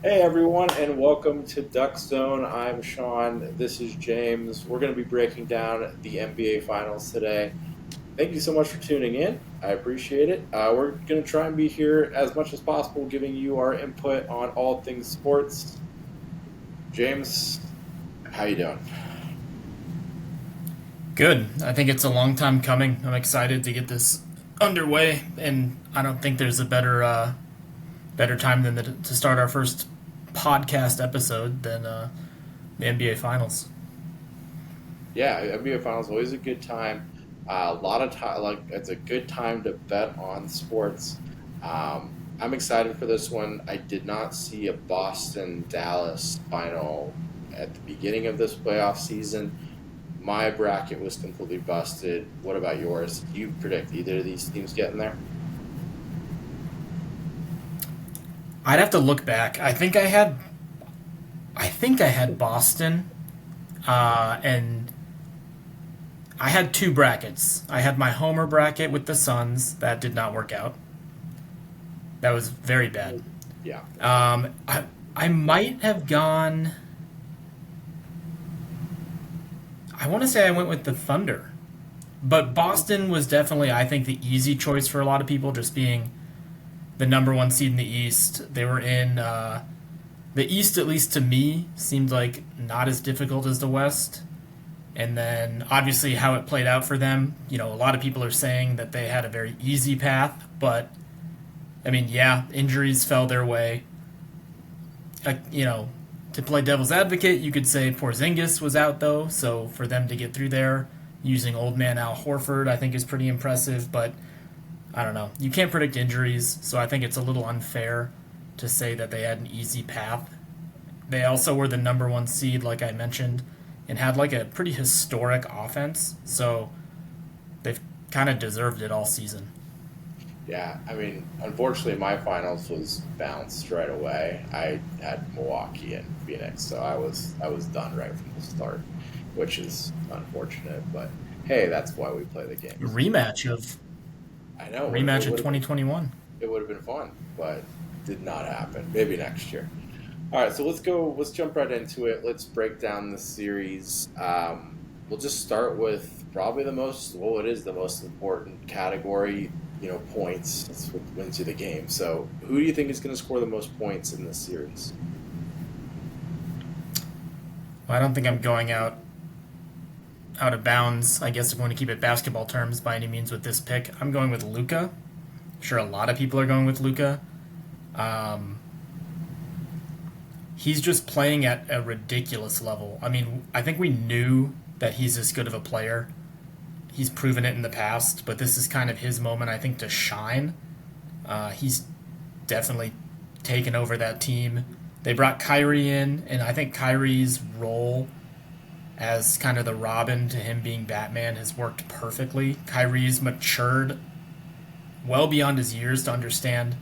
Hey everyone, and welcome to Duckzone. I'm Sean. This is James. We're going to be breaking down the NBA Finals today. Thank you so much for tuning in. I appreciate it. We're going to try and be here as much as possible, giving you our input on all things sports. James, how you doing? Good. I think it's a long time coming. I'm excited to get this underway, and I don't think there's a better time than to start our first podcast episode than the NBA Finals. Yeah, NBA Finals always a good time. A lot of time, like it's a good time to bet on sports. I'm excited for this one. I did not see a Boston Dallas final at the beginning of this playoff season. My bracket was completely busted. What about yours? Do you predict either of these teams getting there? I'd have to look back. I think I had Boston, and I had two brackets. I had my homer bracket with the Suns that did not work out. That was very bad. Yeah, I might have gone. I want to say I went with the Thunder. But Boston was definitely, I think, the easy choice for a lot of people, just being the number one seed in the East. They were in the East, at least to me, seemed like not as difficult as the West. And then obviously how it played out for them. A lot of people are saying that they had a very easy path, but I mean, yeah, injuries fell their way. To play devil's advocate, you could say Porzingis was out though, so for them to get through there using old man Al Horford, I think is pretty impressive. But I don't know. You can't predict injuries, so I think it's a little unfair to say that they had an easy path. They also were the number one seed, like I mentioned, and had like a pretty historic offense, so they've kind of deserved it all season. yeah. I mean, unfortunately, my finals was bounced right away. I had Milwaukee and Phoenix, so I was done right from the start, which is unfortunate. But hey, that's why we play the games. Rematch of I know it rematch of would have been 2021. it would have been fun, but did not happen. Maybe next year. All right, so let's go. Let's jump right into it. Let's break down the series. We'll just start with probably the most. Well, it is the most important category. Points. That's what wins you the game. So, who do you think is going to score the most points in this series? Well, I don't think I'm going out of bounds. I guess if we want to keep it basketball terms by any means with this pick, I'm going with Luca. Sure, a lot of people are going with Luca. Um, he's just playing at a ridiculous level. I mean, I think we knew that he's as good of a player. He's proven it in the past, but this is kind of his moment, I think, to shine. He's definitely taken over that team. They brought Kyrie in, and I think Kyrie's role as kind of the Robin to him being Batman has worked perfectly. Kyrie's matured well beyond his years to understand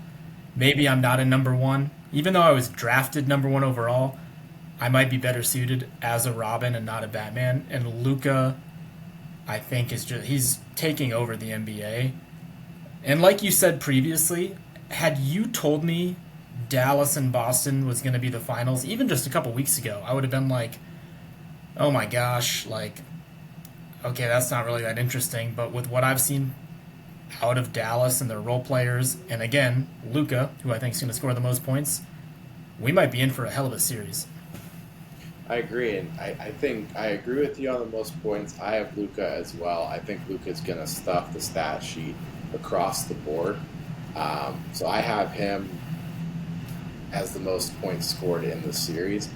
maybe I'm not a number one. Even though I was drafted number one overall, I might be better suited as a Robin and not a Batman. And Luca, I think, is just he's taking over the NBA. And like you said previously, had you told me Dallas and Boston was going to be the finals, even just a couple weeks ago, I would have been like, oh my gosh, like, okay, that's not really that interesting. But with what I've seen out of Dallas and their role players, and again, Luca, who I think is going to score the most points, we might be in for a hell of a series. I agree, and I think I agree with you on the most points. I have Luca as well. I think Luca's going to stuff the stat sheet across the board. So I have him as the most points scored in the series.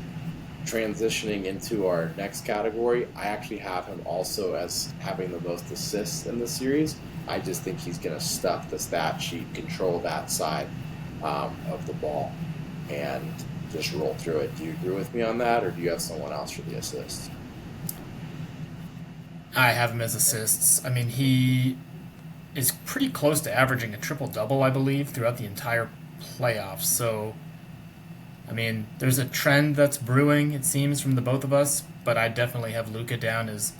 Transitioning into our next category, I actually have him also as having the most assists in the series. I just think he's going to stuff the stat sheet, control that side of the ball, and just roll through it. Do you agree with me on that, or do you have someone else for the assists? I have him as assists. I mean, he is pretty close to averaging a triple double, I believe, throughout the entire playoffs. So, I mean, there's a trend that's brewing, it seems, from the both of us, but I definitely have Luca down as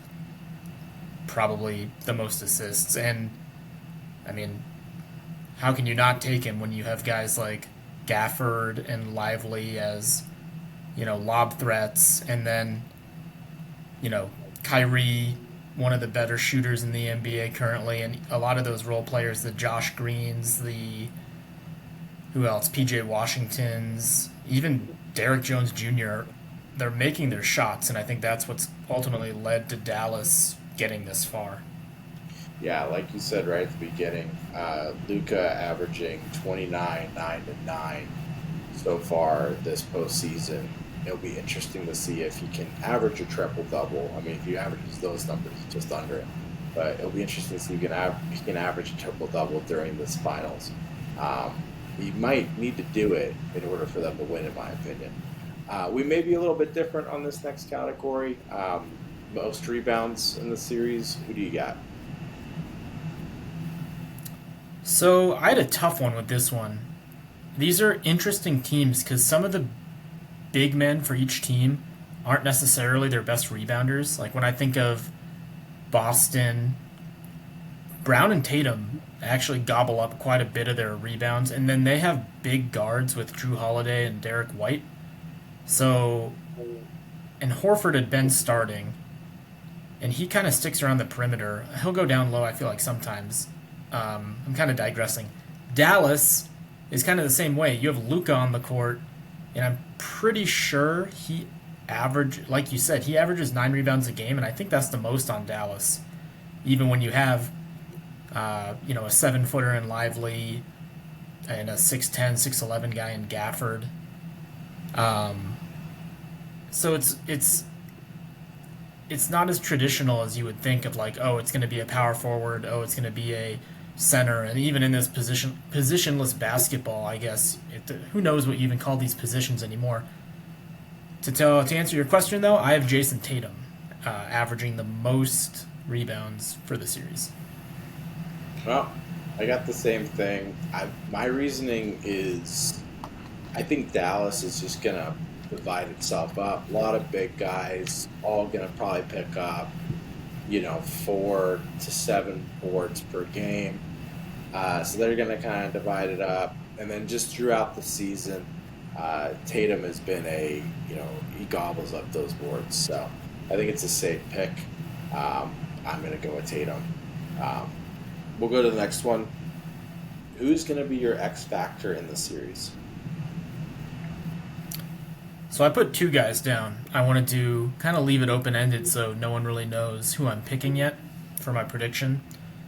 probably the most assists. And, I mean, how can you not take him when you have guys like Gafford and Lively as, lob threats, and then, you know, Kyrie, one of the better shooters in the NBA currently, and a lot of those role players, the Josh Greens, the who else, PJ Washingtons, even Derrick Jones Jr., they're making their shots, and I think that's what's ultimately led to Dallas getting this far. Yeah, like you said right at the beginning, Luca averaging 29, 9, and 9 so far this postseason. It'll be interesting to see if he can average a triple double. I mean, if he averages those numbers, he's just under it. But it'll be interesting to see if he can average a triple double during this finals. Um, he might need to do it in order for them to win, in my opinion. We may be a little bit different on this next category. Most rebounds in the series. Who do you got? So I had a tough one with this one. These are interesting teams because some of the big men for each team aren't necessarily their best rebounders. Like when I think of Boston, Brown and Tatum actually gobble up quite a bit of their rebounds, and then they have big guards with Drew Holiday and Derek White. So, and Horford had been starting, and he kind of sticks around the perimeter. He'll go down low, I feel like, sometimes. I'm kind of digressing. Dallas is kind of the same way. You have Luca on the court, and I'm pretty sure like you said, he averages 9 rebounds a game, and I think that's the most on Dallas. Even when you have, a 7-footer in Lively and a 6'10", 6'11" guy in Gafford. So it's not as traditional as you would think of, like, oh, it's going to be a power forward, oh, it's going to be a center, and even in this positionless basketball, I guess who knows what you even call these positions anymore. To answer your question though, I have Jason Tatum averaging the most rebounds for the series. Well, I got the same thing. My reasoning is I think Dallas is just going to divide itself up. A lot of big guys, all going to probably pick up, 4 to 7 boards per game. So they're going to kind of divide it up. And then just throughout the season, Tatum has been he gobbles up those boards. So I think it's a safe pick. I'm going to go with Tatum. We'll go to the next one. Who's going to be your X factor in the series? So I put 2 guys down. I wanted to kind of leave it open-ended so no one really knows who I'm picking yet for my prediction.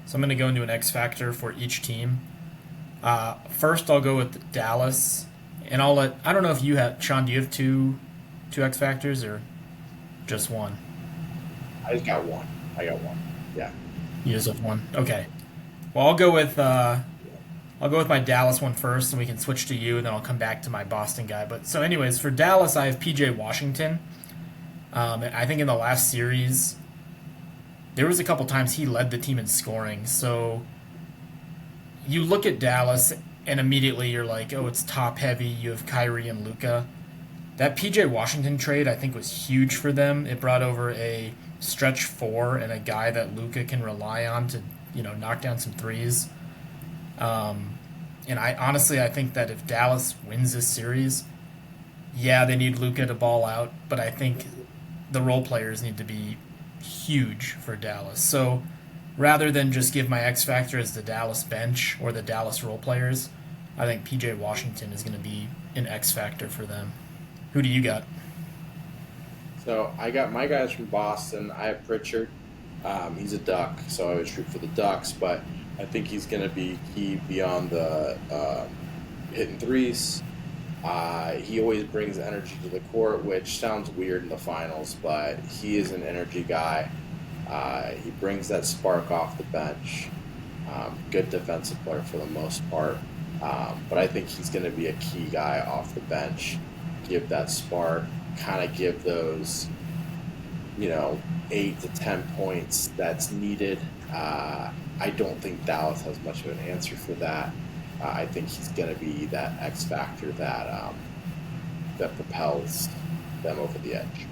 So I'm going to go into an X factor for each team. First, I'll go with Dallas, and I don't know if you have, Sean, do you have two X factors or just one? I just got one. I got one. Yeah. You just have one. Okay. Well, I'll go with my Dallas one first, and we can switch to you, and then I'll come back to my Boston guy. But so, anyways, for Dallas, I have PJ Washington. I think in the last series, there was a couple times he led the team in scoring. So you look at Dallas, and immediately you're like, oh, it's top heavy. You have Kyrie and Luca. That PJ Washington trade, I think, was huge for them. It brought over a stretch 4 and a guy that Luca can rely on to, knock down some threes. And I think that if Dallas wins this series, yeah, they need Luka to ball out, but I think the role players need to be huge for Dallas. So rather than just give my X factor as the Dallas bench or the Dallas role players, I think PJ Washington is going to be an X factor for them. Who do you got? So I got my guys from Boston. I have Pritchard. He's a Duck, so I would shoot for the Ducks, but I think he's going to be key beyond the hitting threes. He always brings energy to the court, which sounds weird in the finals, but he is an energy guy. He brings that spark off the bench. Good defensive player for the most part. But I think he's going to be a key guy off the bench. Give that spark, kind of give those, 8 to 10 points that's needed. I don't think Dallas has much of an answer for that. I think he's going to be that X factor that propels them over the edge.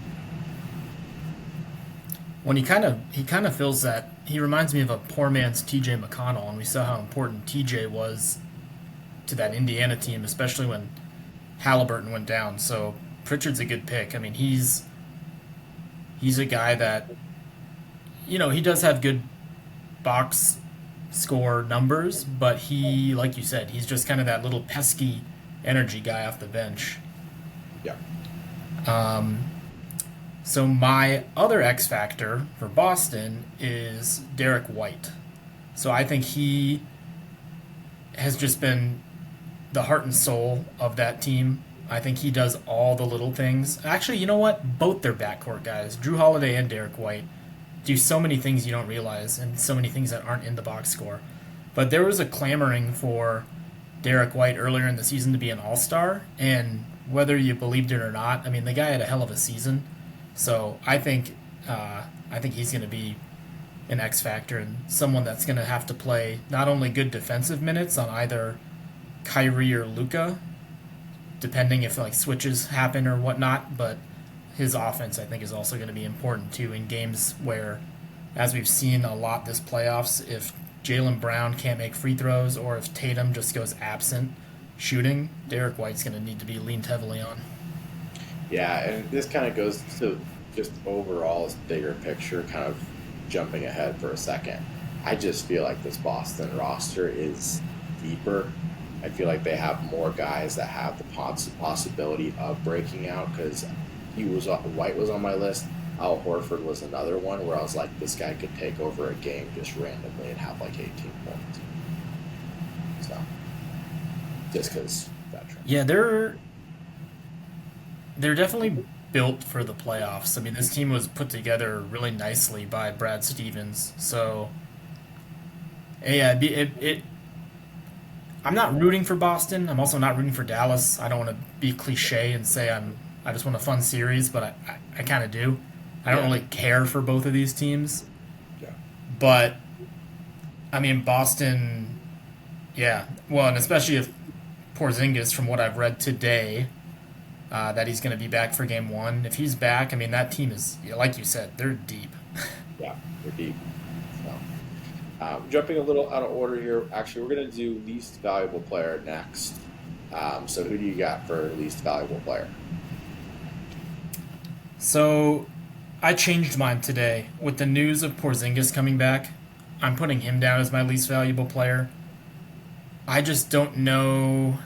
When he kind of feels that, he reminds me of a poor man's T.J. McConnell, and we saw how important T.J. was to that Indiana team, especially when Halliburton went down. So Pritchard's a good pick. I mean, he's a guy that he does have good box score numbers, but he, like you said, he's just kind of that little pesky energy guy off the bench. Yeah. So my other X factor for Boston is Derek White. So I think he has just been the heart and soul of that team. I think he does all the little things. Actually, you know what? Both their backcourt guys, Drew Holiday and Derek White, do so many things you don't realize and so many things that aren't in the box score. But there was a clamoring for Derek White earlier in the season to be an all-star, and whether you believed it or not, I mean, the guy had a hell of a season. So I think he's going to be an X factor and someone that's going to have to play not only good defensive minutes on either Kyrie or Luka, depending if like switches happen or whatnot, but his offense I think is also going to be important too in games where, as we've seen a lot this playoffs, if Jaylen Brown can't make free throws or if Tatum just goes absent shooting, Derek White's going to need to be leaned heavily on. Yeah, and this kind of goes to just overall this bigger picture, kind of jumping ahead for a second. I just feel like this Boston roster is deeper. I feel like they have more guys that have the possibility of breaking out because White was on my list. Al Horford was another one where I was like, this guy could take over a game just randomly and have like 18 points. So, just because veteran. Yeah, they're definitely built for the playoffs. I mean, this team was put together really nicely by Brad Stevens. So, yeah, I'm not rooting for Boston. I'm also not rooting for Dallas. I don't want to be cliche and say I just want a fun series, but I kind of do. I don't Yeah. really care for both of these teams. Yeah. But, I mean, Boston, yeah. Well, and especially if Porzingis, from what I've read today, that he's going to be back for game one. If he's back, I mean, that team is, like you said, they're deep. Yeah, they're deep. Jumping a little out of order here, actually, we're going to do least valuable player next. So, who do you got for least valuable player? So, I changed mine today. With the news of Porzingis coming back, I'm putting him down as my least valuable player. I just don't know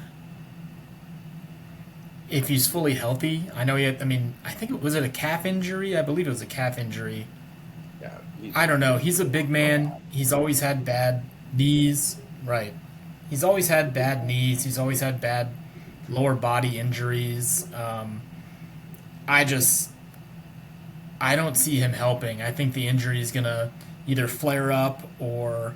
if he's fully healthy. I know I mean, I think was it a calf injury? I believe it was a calf injury. Yeah, I don't know. He's a big man. He's always had bad knees. Right. He's always had bad knees. He's always had bad lower body injuries. I just I don't see him helping. I think the injury is gonna either flare up or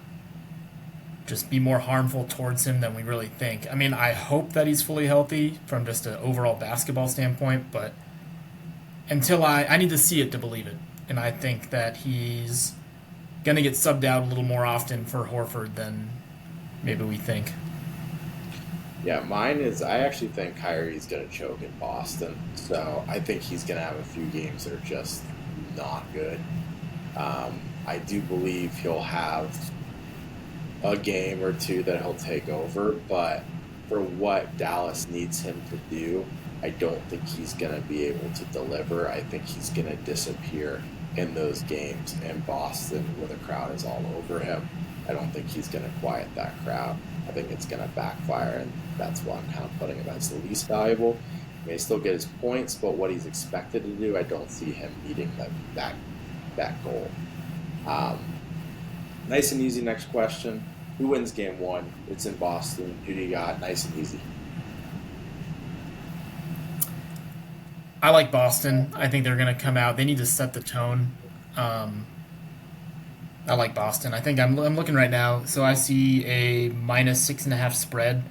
just be more harmful towards him than we really think. I mean, I hope that he's fully healthy from just an overall basketball standpoint, but until I need to see it to believe it. And I think that he's going to get subbed out a little more often for Horford than maybe we think. Yeah, mine is I actually think Kyrie's going to choke in Boston. So, I think he's going to have a few games that are just not good. I do believe he'll have a game or two that he'll take over, but for what Dallas needs him to do, I don't think he's going to be able to deliver. I think he's going to disappear in those games in Boston where the crowd is all over him. I don't think he's going to quiet that crowd. I think it's going to backfire, and that's why I'm kind of putting him as the least valuable. He may still get his points, but what he's expected to do, I don't see him meeting that goal. Nice and easy next question. Who wins game one? It's in Boston. Who do you got? Nice and easy. I like Boston. I think they're going to come out. They need to set the tone. I like Boston. I think I'm looking right now. So I see a -6.5 spread.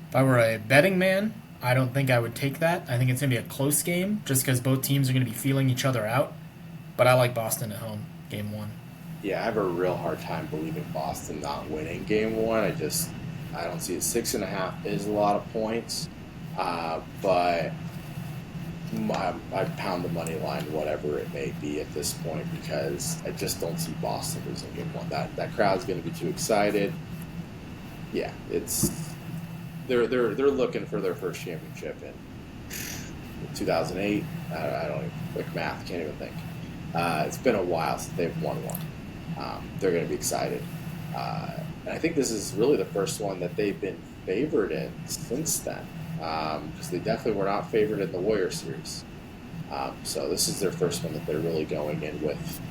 If I were a betting man, I don't think I would take that. I think it's going to be a close game just because both teams are going to be feeling each other out. But I like Boston at home, game one. Yeah, I have a real hard time believing Boston not winning game one. I don't see it. 6.5 is a lot of points, but I pound the money line, whatever it may be at this point, because I just don't see Boston losing game one. That crowd's going to be too excited. Yeah, they're looking for their first championship in 2008. I don't even quick math, can't even think. It's been a while since they've won one. They're going to be excited. And I think this is really the first one that they've been favored in since then, because they definitely were not favored in the Warrior series. So this is their first one that they're really going in with,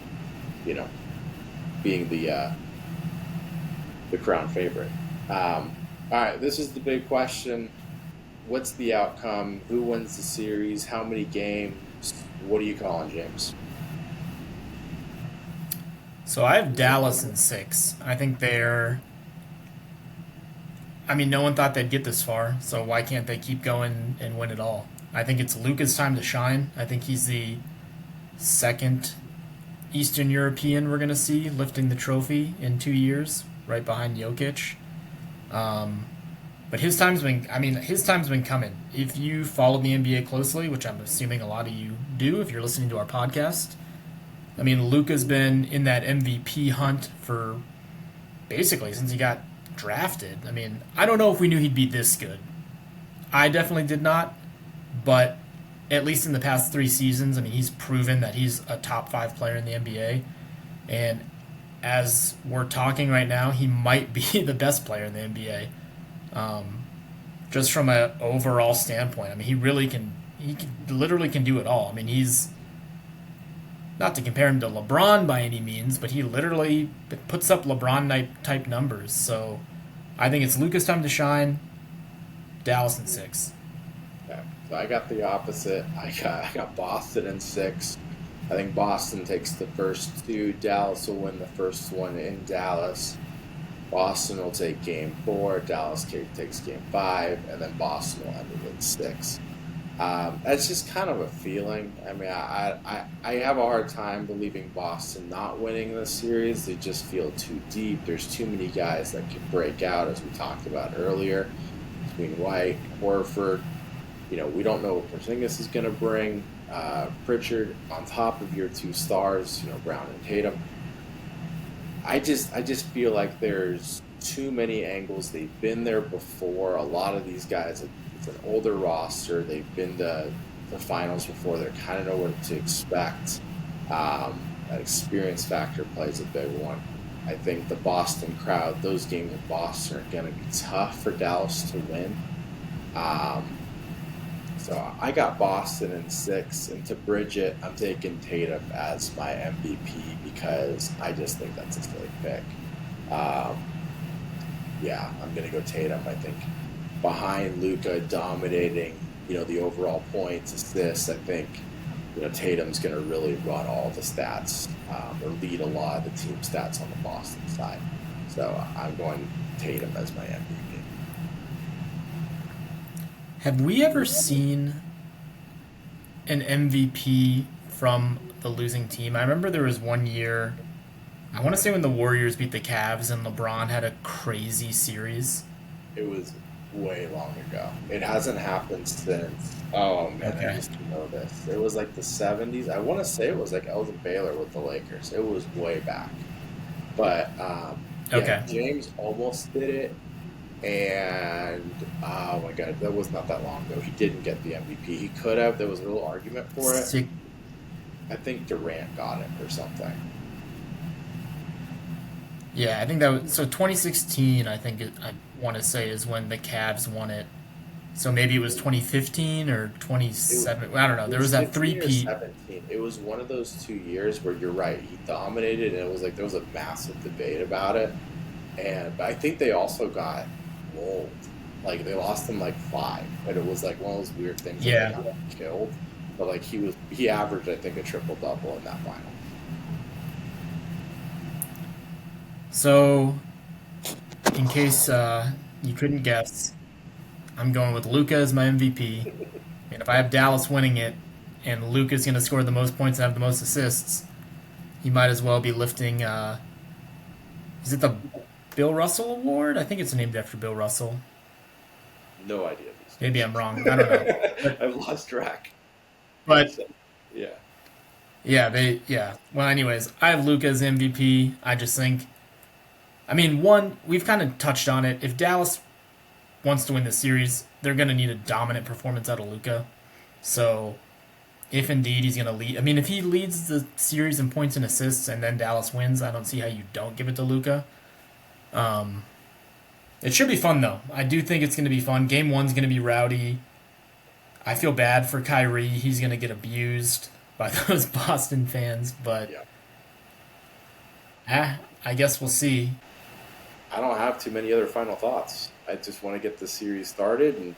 you know, being the crown favorite. All right, this is the big question. What's the outcome? Who wins the series? How many games? What are you calling, James? So I have Dallas in 6. I think they're. I mean, no one thought they'd get this far, so why can't they keep going and win it all? I think it's Luka's time to shine. I think he's the second Eastern European we're going to see lifting the trophy in 2 years, right behind Jokic. But his time's been coming. If you follow the NBA closely, which I'm assuming a lot of you do if you're listening to our podcast, I mean, Luka's been in that MVP hunt for basically since he got drafted. I mean, I don't know if we knew he'd be this good. I definitely did not, but at least in the past 3 seasons, I mean, he's proven that he's a top 5 player in the NBA. And as we're talking right now, he might be the best player in the NBA. Just from an overall standpoint, I mean, literally can do it all. I mean, he's not to compare him to LeBron by any means, but he literally puts up LeBron type numbers. So I think it's Luka's time to shine. Dallas in 6. Okay. So I got the opposite. I got Boston in 6. I think Boston takes the first 2. Dallas will win the first one in Dallas. Boston will take game 4. Dallas takes game 5, and then Boston will end it in 6. That's just kind of a feeling. I mean, I have a hard time believing Boston not winning this series. They just feel too deep. There's too many guys that can break out, as we talked about earlier, between White, Horford. You know, we don't know what Porzingis is going to bring. Pritchard on top of your 2 stars, you know, Brown and Tatum. I just feel like there's too many angles. They've been there before. A lot of these guys, it's an older roster. They've been to the finals before. They kind of know what to expect. That experience factor plays a big one. I think the Boston crowd, those games in Boston are going to be tough for Dallas to win. So I got Boston in 6, and to bridge it, I'm taking Tatum as my MVP because I just think that's a silly pick. Yeah, I'm gonna go Tatum. I think behind Luka dominating, you know, the overall points, assists. I think, you know, Tatum's gonna really run all the stats or lead a lot of the team stats on the Boston side. So I'm going Tatum as my MVP. Have we ever seen an MVP from the losing team? I remember there was one year, I want to say when the Warriors beat the Cavs and LeBron had a crazy series. It was way long ago. It hasn't happened since. Oh man, I Okay. used to know this. It was like the 70s. I want to say it was like Elgin Baylor with the Lakers. It was way back. But yeah, Okay. James almost did it. And oh my god, that was not that long ago. He didn't get the MVP. He could have. There was a little argument for it. Sick. I think Durant got it or something. Yeah, I think that was so 2016. I want to say is when the Cavs won it. So maybe it was 2015 or It, 27. I don't know. it There was was that 15 or three-peat. 17. It was one of those 2 years where you're right. He dominated, and it was like there was a massive debate about it. And but I think they also got rolled. Like they lost him like 5, but it was like one of those weird things that they Yeah. got him killed. But like he averaged I think a triple double in that final. So in case you couldn't guess, I'm going with Luca as my MVP. And if I have Dallas winning it, and Luca's going to score the most points and have the most assists, he might as well be lifting. Is it the Bill Russell Award? I think it's named after Bill Russell. No idea these Maybe days. I'm wrong. I don't know. But I've lost track. but So, yeah. yeah. Well, anyways, I have Luca as MVP. I just think, I mean, one, we've kind of touched on it. If Dallas wants to win the series, they're going to need a dominant performance out of Luka. So if indeed he's going to lead, I mean, if he leads the series in points and assists and then Dallas wins, I don't see how you don't give it to Luka. Um, it should be fun though. I do think it's going to be fun. Game one's going to be rowdy. I feel bad for Kyrie. He's going to get abused by those Boston fans, but Yeah. I guess we'll see. I don't have too many other final thoughts. I just want to get the series started and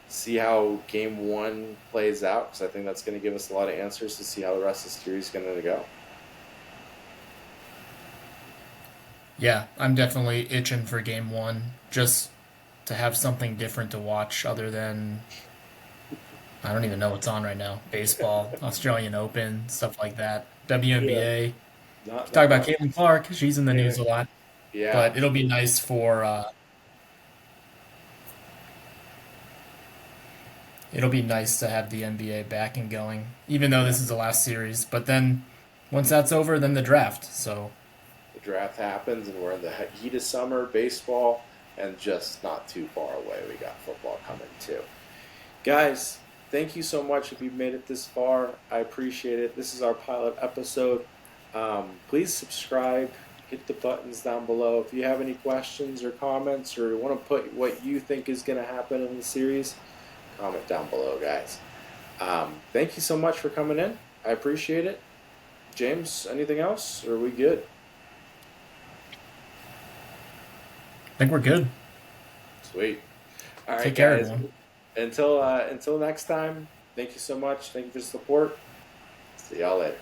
see how game one plays out because I think that's going to give us a lot of answers to see how the rest of the series is going to go. Yeah, I'm definitely itching for game one just to have something different to watch other than I don't even know what's on right now. Baseball, Australian Open, stuff like that. Yeah, WNBA. Talk not about much. Caitlin Clark. She's in the news Yeah, a lot, yeah, but it'll be nice to have the NBA back and going, even though yeah. this is the last series. But then once that's over, then the draft. So The draft happens and we're in the heat of summer, baseball, and just not too far away, we got football coming too. Guys, thank you so much if you've made it this far. I appreciate it. This is our pilot episode. Please subscribe, hit the buttons down below. If you have any questions or comments or want to put what you think is going to happen in the series, comment down below, guys. Thank you so much for coming in. I appreciate it. James, anything else? Or are we good? I think we're good. Sweet. All right, Take care, guys. everyone. Until next time. Thank you so much. Thank you for the support. See y'all later.